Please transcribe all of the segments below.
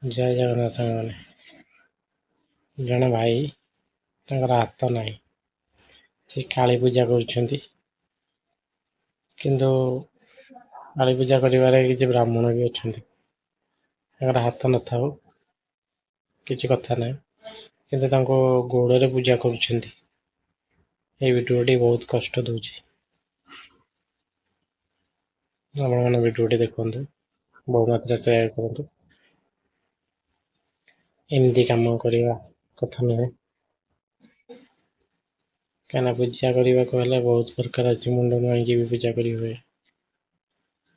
ଜୟ ଜଗନ୍ନାଥ ସାଙ୍ଗମାନେ। ଜଣେ ଭାଇ ତାଙ୍କର ହାତ ନାହିଁ, ସେ କାଳୀ ପୂଜା କରୁଛନ୍ତି, କିନ୍ତୁ କାଳୀ ପୂଜା କରିବାରେ କିଛି ବ୍ରାହ୍ମଣ ବି ଅଛନ୍ତି। ତାଙ୍କର ହାତ ନଥାଉ କିଛି କଥା ନାହିଁ, କିନ୍ତୁ ତାଙ୍କୁ ଗୋଡ଼ରେ ପୂଜା କରୁଛନ୍ତି। এই ଭିଡ଼ିଓଟି ବହୁତ କଷ୍ଟ ଦଉଛି। ଆପଣମାନେ ଭିଡ଼ିଓଟି ଦେଖନ୍ତୁ, ବହୁ ମାତ୍ରାରେ ସେୟାର କରନ୍ତୁ। ଏମିତି କାମ କରିବା କଥା ନୁହେଁ, କାହିଁକିନା ପୂଜା କରିବାକୁ ହେଲେ ବହୁତ ପ୍ରକାର ଅଛି। ମୁଣ୍ଡ ନୁଆଁଇକି ବି ପୂଜା କରି ହୁଏ।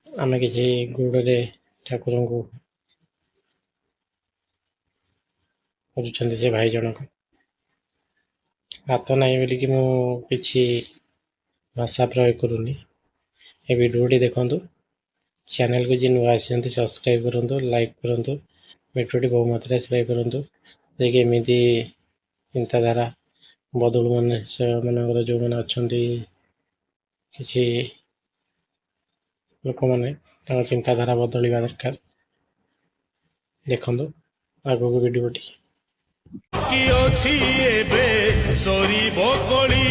ଆମେ କିଛି ଗୋଡ଼ରେ ଠାକୁରଙ୍କୁ କରୁଛନ୍ତି। ସେ ଭାଇ ଜଣକ ହାତ ନାହିଁ ବୋଲିକି ମୁଁ କିଛି ଭାଷା ପ୍ରୟୋଗ କରୁନି। ଏ ଭିଡ଼ିଓଟି ଦେଖନ୍ତୁ, ଚ୍ୟାନେଲକୁ ଯିଏ ନୂଆ ଆସିଛନ୍ତି ସବସ୍କ୍ରାଇବ୍ କରନ୍ତୁ, ଲାଇକ୍ କରନ୍ତୁ, ଭିଡ଼ିଓଟି ବହୁ ମାତ୍ରାରେ ସେୟାର କରନ୍ତୁ। ଯାଇକି ଏମିତି ଚିନ୍ତାଧାରା ବଦଳୁ ମାନଙ୍କର ଯେଉଁମାନେ ଅଛନ୍ତି, କିଛି ଲୋକମାନେ ତାଙ୍କ ଚିନ୍ତାଧାରା ବଦଳିବା ଦରକାର। ଦେଖନ୍ତୁ ଆଗକୁ ଭିଡ଼ିଓଟି। କି ଅଛି ଏବେ ସରିବ କଳି,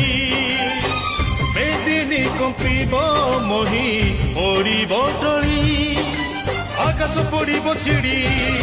ବେଦିନୀ କମ୍ପିବ ମହି ପଡ଼ିବ ଟଳି, ଆକାଶ ପଡ଼ିବ ଛିଡ଼ି।